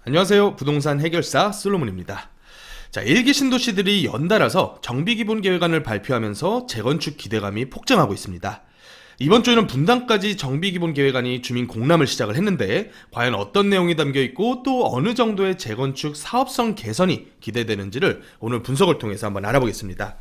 안녕하세요. 부동산 해결사 솔로몬입니다. 자, 일기 신도시들이 연달아서 정비기본계획안을 발표하면서 재건축 기대감이 폭증하고 있습니다. 이번 주에는 분당까지 정비기본계획안이 주민 공람을 시작을 했는데 과연 어떤 내용이 담겨있고 또 어느 정도의 재건축 사업성 개선이 기대되는지를 오늘 분석을 통해서 한번 알아보겠습니다.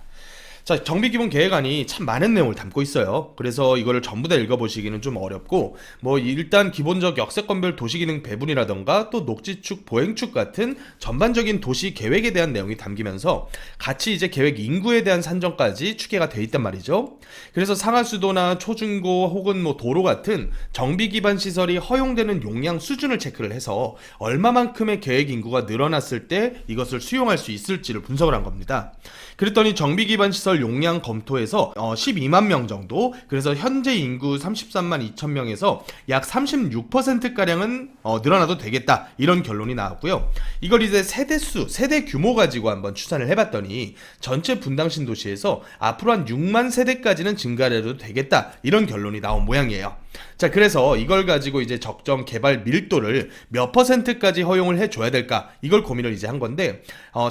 자, 정비기본계획안이 참 많은 내용을 담고 있어요. 그래서 이거를 전부 다 읽어보시기는 좀 어렵고 일단 기본적 역세권별 도시기능 배분이라던가 또 녹지축, 보행축 같은 전반적인 도시 계획에 대한 내용이 담기면서 같이 이제 계획 인구에 대한 산정까지 추계가 돼 있단 말이죠. 그래서 상하수도나 초중고 혹은 도로 같은 정비 기반 시설이 허용되는 용량 수준을 체크를 해서 얼마만큼의 계획 인구가 늘어났을 때 이것을 수용할 수 있을지를 분석을 한 겁니다. 그랬더니 정비 기반 시설 용량 검토에서 12만 명 정도, 그래서 현재 인구 33만 2천 명에서 약 36%가량은 늘어나도 되겠다, 이런 결론이 나왔고요. 이걸 이제 세대수, 세대 규모 가지고 한번 추산을 해봤더니 전체 분당 신도시에서 앞으로 한 6만 세대까지는 증가해도 되겠다, 이런 결론이 나온 모양이에요. 자, 그래서 이걸 가지고 이제 적정 개발 밀도를 몇 %까지 허용을 해줘야 될까, 이걸 고민을 이제 한 건데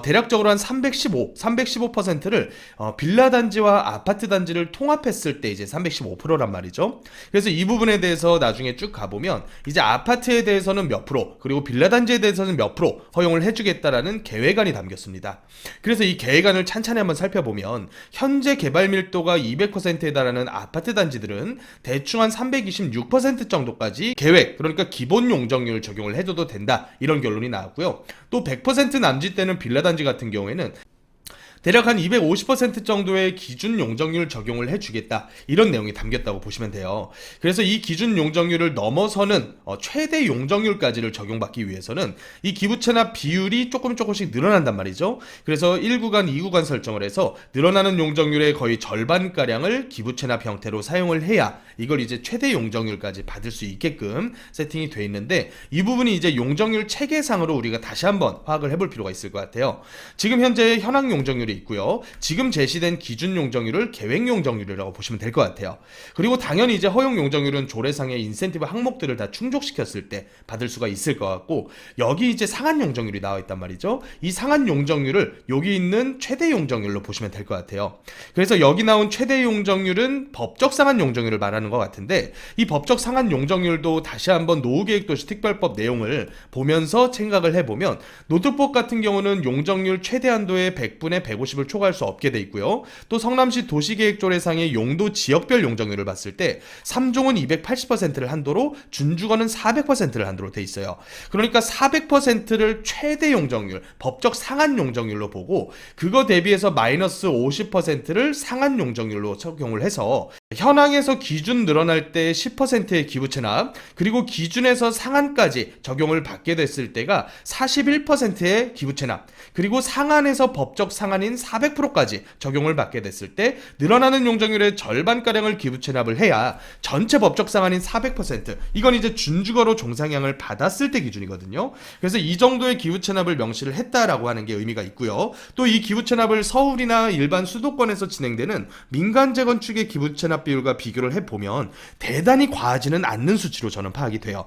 대략적으로 한 315%를 빌라 단지와 아파트 단지를 통합했을 때 이제 315%란 말이죠. 그래서 이 부분에 대해서 나중에 쭉 가보면 이제 아파트에 대해서는 몇 프로, 그리고 빌라 단지에 대해서는 몇 프로 허용을 해주겠다라는 계획안이 담겼습니다. 그래서 이 계획안을 찬찬히 한번 살펴보면 현재 개발 밀도가 200%에 달하는 아파트 단지들은 대충 한 326% 정도까지 계획, 그러니까 기본 용적률 적용을 해줘도 된다, 이런 결론이 나왔고요. 또 100% 남짓되는 빌라 단지 같은 경우에는 대략 한 250% 정도의 기준 용적률 적용을 해주겠다, 이런 내용이 담겼다고 보시면 돼요. 그래서 이 기준 용적률을 넘어서는 최대 용적률까지를 적용받기 위해서는 이 기부채납 비율이 조금씩 늘어난단 말이죠. 그래서 1구간, 2구간 설정을 해서 늘어나는 용적률의 거의 절반가량을 기부채납 형태로 사용을 해야 이걸 이제 최대 용적률까지 받을 수 있게끔 세팅이 돼 있는데, 이 부분이 이제 용적률 체계상으로 우리가 다시 한번 파악을 해볼 필요가 있을 것 같아요. 지금 현재 현황 용적률이 있고요. 지금 제시된 기준 용적률을 계획 용적률이라고 보시면 될 것 같아요. 그리고 당연히 이제 허용 용적률은 조례상의 인센티브 항목들을 다 충족시켰을 때 받을 수가 있을 것 같고, 여기 이제 상한 용적률이 나와 있단 말이죠. 이 상한 용적률을 여기 있는 최대 용적률로 보시면 될 것 같아요. 그래서 여기 나온 최대 용적률은 법적 상한 용적률을 말하는 것 같은데, 이 법적 상한 용적률도 다시 한번 노후계획도시 특별법 내용을 보면서 생각을 해보면 노특법 같은 경우는 용적률 최대 한도의 100분의 150을 초과할 수 없게 돼 있고요. 또 성남시 도시계획조례상의 용도 지역별 용적률을 봤을 때 3종은 280%를 한도로, 준주거는 400%를 한도로 돼 있어요. 그러니까 400%를 최대 용적률, 법적 상한 용적률로 보고 그거 대비해서 마이너스 50%를 상한 용적률로 적용을 해서 현황에서 기준 늘어날 때 10%의 기부채납, 그리고 기준에서 상한까지 적용을 받게 됐을 때가 41%의 기부채납, 그리고 상한에서 법적 상한인 400%까지 적용을 받게 됐을 때 늘어나는 용적률의 절반가량을 기부채납을 해야 전체 법적 상한인 400%, 이건 이제 준주거로 종상향을 받았을 때 기준이거든요. 그래서 이 정도의 기부채납을 명시를 했다라고 하는 게 의미가 있고요. 또 이 기부채납을 서울이나 일반 수도권에서 진행되는 민간 재건축의 기부채납 비율과 비교를 해보면 대단히 과하지는 않는 수치로 저는 파악이 돼요.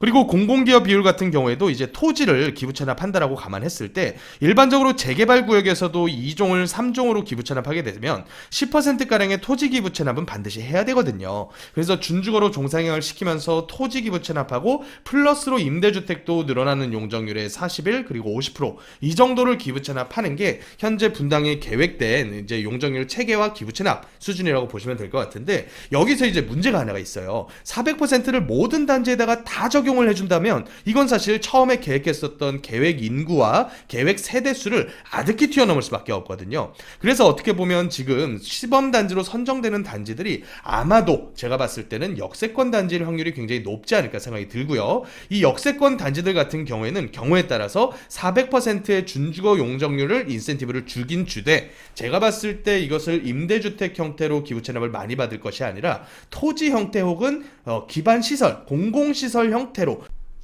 그리고 공공기업 비율 같은 경우에도 이제 토지를 기부채납한다라고 감안했을 때 일반적으로 재개발 구역에서도 2종을 3종으로 기부채납하게 되면 10%가량의 토지 기부채납은 반드시 해야 되거든요. 그래서 준주거로 종상향을 시키면서 토지 기부채납하고 플러스로 임대주택도 늘어나는 용적률의 41, 그리고 50%이 정도를 기부채납하는 게 현재 분당에 계획된 이제 용적률 체계와 기부채납 수준이라고 보시면 될 것 같은데, 여기서 이제 문제가 하나가 있어요. 400%를 모든 단지에다가 다 적용을 해준다면 이건 사실 처음에 계획했었던 계획 인구와 계획 세대수를 아득히 뛰어넘을 수밖에 없거든요. 그래서 어떻게 보면 지금 시범단지로 선정되는 단지들이 아마도 제가 봤을 때는 역세권 단지일 확률이 굉장히 높지 않을까 생각이 들고요. 이 역세권 단지들 같은 경우에는 경우에 따라서 400%의 준주거 용적률을 인센티브를 주긴 주되, 제가 봤을 때 이것을 임대주택 형태로 기부채납을 많이 받을 것이 아니라 토지 형태 혹은 기반 시설, 공공시설 형태로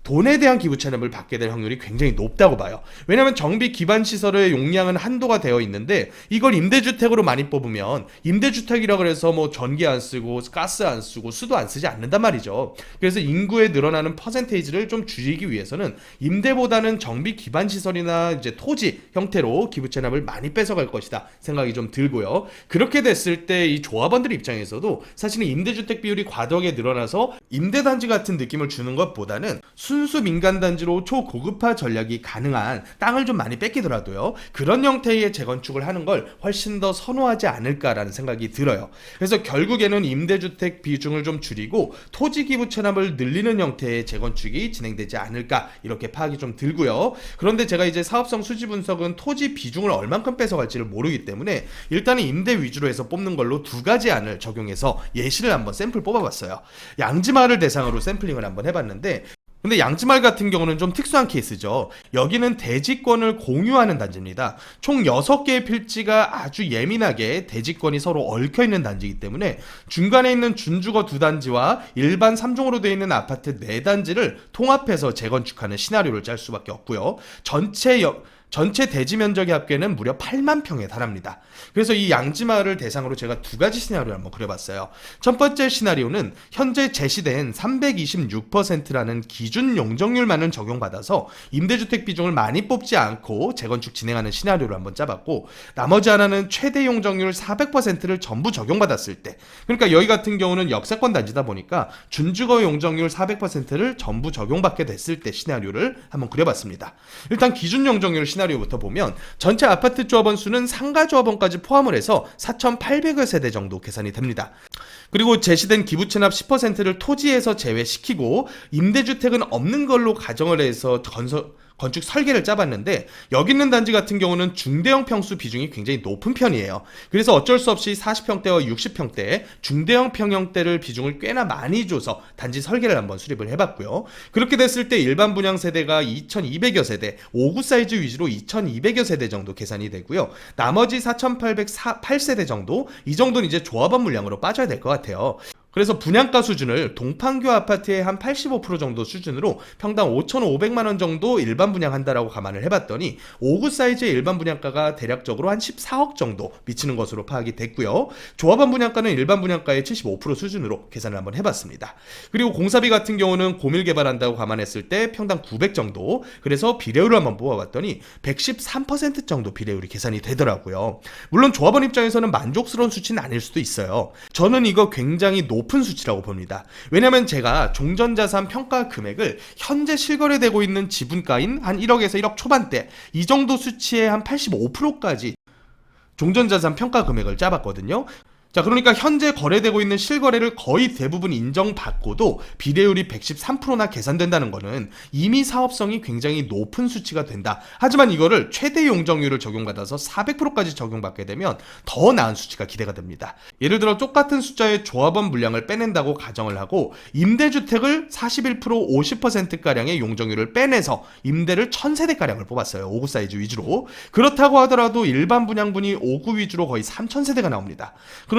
돈에 대한 기부 체납을 받게 될 확률이 굉장히 높다고 봐요. 왜냐하면 정비 기반 시설의 용량은 한도가 되어 있는데 이걸 임대주택으로 많이 뽑으면 임대주택이라 그래서 뭐 전기 안 쓰고 가스 안 쓰고 수도 안 쓰지 않는단 말이죠. 그래서 인구에 늘어나는 퍼센테이지를 좀 줄이기 위해서는 임대보다는 정비 기반 시설이나 이제 토지 형태로 기부 체납을 많이 뺏어갈 것이다 생각이 좀 들고요. 그렇게 됐을 때 이 조합원들 입장에서도 사실은 임대주택 비율이 과도하게 늘어나서 임대단지 같은 느낌을 주는 것보다는 순수 민간단지로 초고급화 전략이 가능한 땅을 좀 많이 뺏기더라도요, 그런 형태의 재건축을 하는 걸 훨씬 더 선호하지 않을까라는 생각이 들어요. 그래서 결국에는 임대주택 비중을 좀 줄이고 토지 기부 체납을 늘리는 형태의 재건축이 진행되지 않을까 이렇게 파악이 좀 들고요. 그런데 제가 이제 사업성 수지 분석은 토지 비중을 얼만큼 뺏어갈지를 모르기 때문에 일단은 임대 위주로 해서 뽑는 걸로 두 가지 안을 적용해서 예시를 한번 샘플 뽑아봤어요. 양지마을을 대상으로 샘플링을 한번 해봤는데, 근데 양지마을 같은 경우는 좀 특수한 케이스죠. 여기는 대지권을 공유하는 단지입니다. 총 6개의 필지가 아주 예민하게 대지권이 서로 얽혀있는 단지이기 때문에 중간에 있는 준주거 2단지와 일반 3종으로 되어 있는 아파트 4단지를 통합해서 재건축하는 시나리오를 짤 수밖에 없고요. 전체 대지 면적의 합계는 무려 8만 평에 달합니다. 그래서 이 양지마을을 대상으로 제가 두 가지 시나리오를 한번 그려봤어요. 첫 번째 시나리오는 현재 제시된 326%라는 기준 용적률만을 적용받아서 임대주택 비중을 많이 뽑지 않고 재건축 진행하는 시나리오를 한번 짜봤고, 나머지 하나는 최대 용적률 400%를 전부 적용받았을 때, 그러니까 여기 같은 경우는 역세권 단지다 보니까 준주거 용적률 400%를 전부 적용받게 됐을 때 시나리오를 한번 그려봤습니다. 일단 기준 용적률 시나리오부터 보면 전체 아파트 조합원 수는 상가 조합원까지 포함을 해서 4,800여 세대 정도 계산이 됩니다. 그리고 제시된 기부 체납 10%를 토지에서 제외시키고 임대주택은 없는 걸로 가정을 해서 건축 설계를 짜봤는데, 여기 있는 단지 같은 경우는 중대형 평수 비중이 굉장히 높은 편이에요. 그래서 어쩔 수 없이 40평대와 60평대 중대형 평형대를 비중을 꽤나 많이 줘서 단지 설계를 한번 수립을 해봤고요. 그렇게 됐을 때 일반 분양 세대가 2200여 세대, 5구 사이즈 위주로 2200여 세대 정도 계산이 되고요. 나머지 4808세대 정도, 이 정도는 이제 조합원 물량으로 빠져야 될 것 같아요. 그래서 분양가 수준을 동판교 아파트의 한 85% 정도 수준으로 평당 5,500만 원 정도 일반 분양한다라고 감안을 해봤더니 5구 사이즈의 일반 분양가가 대략적으로 한 14억 정도 미치는 것으로 파악이 됐고요. 조합원 분양가는 일반 분양가의 75% 수준으로 계산을 한번 해봤습니다. 그리고 공사비 같은 경우는 고밀 개발한다고 감안했을 때 평당 900 정도, 그래서 비례율을 한번 뽑아봤더니 113% 정도 비례율이 계산이 되더라고요. 물론 조합원 입장에서는 만족스러운 수치는 아닐 수도 있어요. 저는 이거 굉장히 높은 수치라고 봅니다. 왜냐면 제가 종전자산 평가 금액을 현재 실거래되고 있는 지분가인 한 1억에서 1억 초반대 이 정도 수치의 한 85%까지 종전자산 평가 금액을 짜봤거든요. 자, 그러니까 현재 거래되고 있는 실거래를 거의 대부분 인정받고도 비례율이 113%나 계산된다는 거는 이미 사업성이 굉장히 높은 수치가 된다. 하지만 이거를 최대 용적률을 적용받아서 400%까지 적용받게 되면 더 나은 수치가 기대가 됩니다. 예를 들어 똑같은 숫자의 조합원 물량을 빼낸다고 가정을 하고 임대주택을 41% 50%가량의 용적률을 빼내서 임대를 1000세대가량을 뽑았어요. 5구 사이즈 위주로. 그렇다고 하더라도 일반 분양분이 5구 위주로 거의 3000세대가 나옵니다.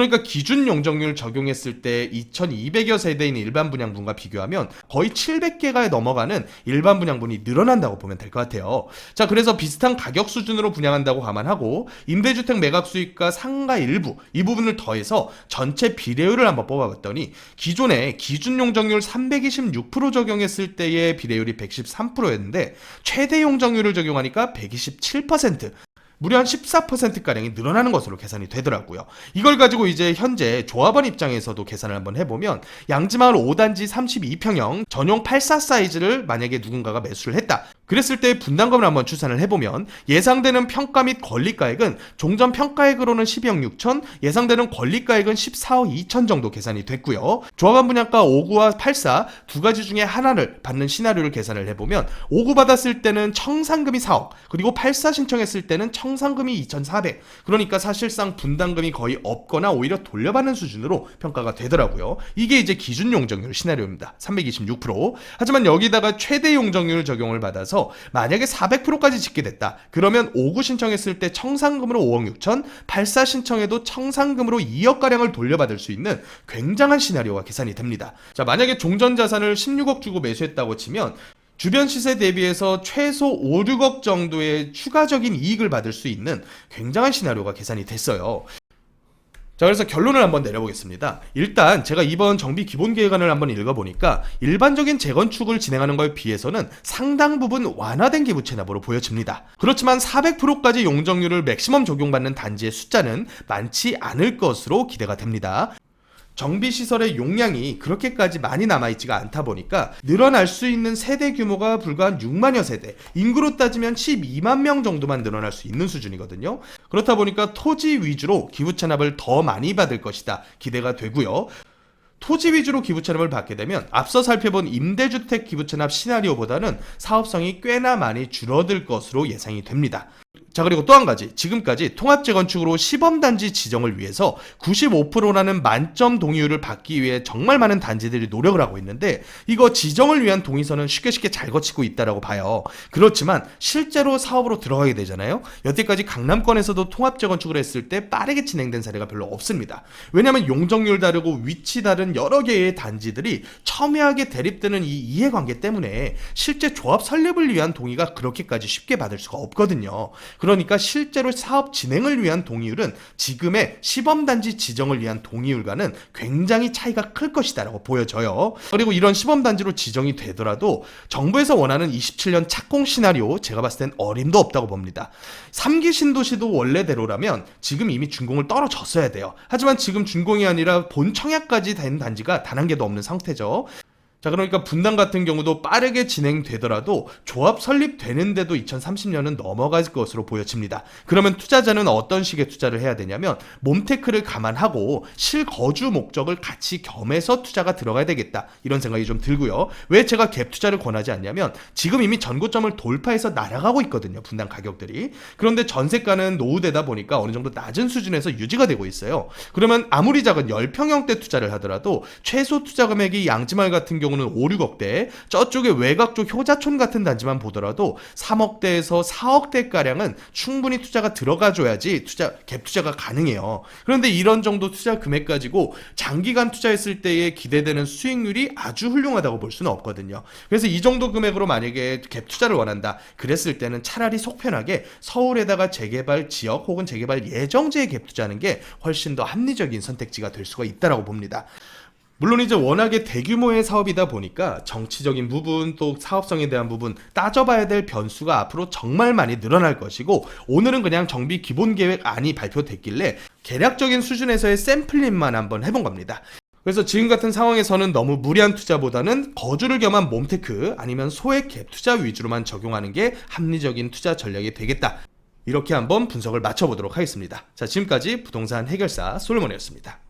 그러니까 기준 용적률 적용했을 때 2200여 세대인 일반 분양분과 비교하면 거의 700개가 넘어가는 일반 분양분이 늘어난다고 보면 될 것 같아요. 자, 그래서 비슷한 가격 수준으로 분양한다고 감안하고 임대주택 매각 수익과 상가 일부 이 부분을 더해서 전체 비례율을 한번 뽑아봤더니 기존에 기준 용적률 326% 적용했을 때의 비례율이 113%였는데 최대 용적률을 적용하니까 127%, 무려 한 14%가량이 늘어나는 것으로 계산이 되더라고요. 이걸 가지고 이제 현재 조합원 입장에서도 계산을 한번 해보면 양지마을 5단지 32평형 전용 84 사이즈를 만약에 누군가가 매수를 했다. 그랬을 때 분담금을 한번 추산을 해보면 예상되는 평가 및 권리가액은 종전 평가액으로는 12억 6천, 예상되는 권리가액은 14억 2천 정도 계산이 됐고요. 조합원 분양가 5구와 84 두 가지 중에 하나를 받는 시나리오를 계산을 해보면 5구 받았을 때는 청산금이 4억, 그리고 84 신청했을 때는 청산금이 2,400, 그러니까 사실상 분담금이 거의 없거나 오히려 돌려받는 수준으로 평가가 되더라고요. 이게 이제 기준 용적률 시나리오입니다. 326%. 하지만 여기다가 최대 용적률 적용을 받아서 만약에 400%까지 짓게 됐다. 그러면 5구 신청했을 때 청산금으로 5억 6천, 84 신청해도 청산금으로 2억가량을 돌려받을 수 있는 굉장한 시나리오가 계산이 됩니다. 자, 만약에 종전자산을 16억 주고 매수했다고 치면 주변 시세 대비해서 최소 5, 6억 정도의 추가적인 이익을 받을 수 있는 굉장한 시나리오가 계산이 됐어요. 자, 그래서 결론을 한번 내려보겠습니다. 일단 제가 이번 정비 기본 계획안을 한번 읽어보니까 일반적인 재건축을 진행하는 거에 비해서는 상당 부분 완화된 기부 체납으로 보여집니다. 그렇지만 400%까지 용적률을 맥시멈 적용받는 단지의 숫자는 많지 않을 것으로 기대가 됩니다. 정비시설의 용량이 그렇게까지 많이 남아있지가 않다 보니까 늘어날 수 있는 세대 규모가 불과 한 6만여 세대, 인구로 따지면 12만 명 정도만 늘어날 수 있는 수준이거든요. 그렇다 보니까 토지 위주로 기부 체납을 더 많이 받을 것이다 기대가 되고요. 토지 위주로 기부 체납을 받게 되면 앞서 살펴본 임대주택 기부 체납 시나리오보다는 사업성이 꽤나 많이 줄어들 것으로 예상이 됩니다. 자, 그리고 또 한 가지, 지금까지 통합재건축으로 시범단지 지정을 위해서 95%라는 만점 동의율을 받기 위해 정말 많은 단지들이 노력을 하고 있는데, 이거 지정을 위한 동의서는 쉽게 잘 거치고 있다라고 봐요. 그렇지만 실제로 사업으로 들어가게 되잖아요. 여태까지 강남권에서도 통합재건축을 했을 때 빠르게 진행된 사례가 별로 없습니다. 왜냐하면 용적률 다르고 위치 다른 여러 개의 단지들이 첨예하게 대립되는 이 이해관계 때문에 실제 조합 설립을 위한 동의가 그렇게까지 쉽게 받을 수가 없거든요. 그러니까 실제로 사업 진행을 위한 동의율은 지금의 시범단지 지정을 위한 동의율과는 굉장히 차이가 클 것이다라고 보여져요. 그리고 이런 시범단지로 지정이 되더라도 정부에서 원하는 27년 착공 시나리오, 제가 봤을 땐 어림도 없다고 봅니다. 3기 신도시도 원래대로라면 지금 이미 준공을 떨어졌어야 돼요. 하지만 지금 준공이 아니라 본 청약까지 된 단지가 단 한 개도 없는 상태죠. 자, 그러니까 분당 같은 경우도 빠르게 진행되더라도 조합 설립되는데도 2030년은 넘어갈 것으로 보여집니다. 그러면 투자자는 어떤 식의 투자를 해야 되냐면 몸테크를 감안하고 실거주 목적을 같이 겸해서 투자가 들어가야 되겠다, 이런 생각이 좀 들고요. 왜 제가 갭 투자를 권하지 않냐면 지금 이미 전고점을 돌파해서 날아가고 있거든요, 분당 가격들이. 그런데 전세가는 노후되다 보니까 어느 정도 낮은 수준에서 유지가 되고 있어요. 그러면 아무리 작은 10평형대 투자를 하더라도 최소 투자 금액이 양지마을 같은 경우는 5, 6억대, 저쪽에 외곽 쪽 효자촌 같은 단지만 보더라도 3억대에서 4억대가량은 충분히 투자가 들어가줘야지 갭 투자가 가능해요. 그런데 이런 정도 투자 금액 가지고 장기간 투자했을 때에 기대되는 수익률이 아주 훌륭하다고 볼 수는 없거든요. 그래서 이 정도 금액으로 만약에 갭 투자를 원한다 그랬을 때는 차라리 속 편하게 서울에다가 재개발 지역 혹은 재개발 예정지에 갭 투자하는 게 훨씬 더 합리적인 선택지가 될 수가 있다고 봅니다. 물론 이제 워낙에 대규모의 사업이다 보니까 정치적인 부분, 또 사업성에 대한 부분 따져봐야 될 변수가 앞으로 정말 많이 늘어날 것이고, 오늘은 그냥 정비 기본 계획안이 발표됐길래 개략적인 수준에서의 샘플링만 한번 해본 겁니다. 그래서 지금 같은 상황에서는 너무 무리한 투자보다는 거주를 겸한 몸테크 아니면 소액 갭 투자 위주로만 적용하는 게 합리적인 투자 전략이 되겠다, 이렇게 한번 분석을 마쳐보도록 하겠습니다. 자, 지금까지 부동산 해결사 솔로몬이었습니다.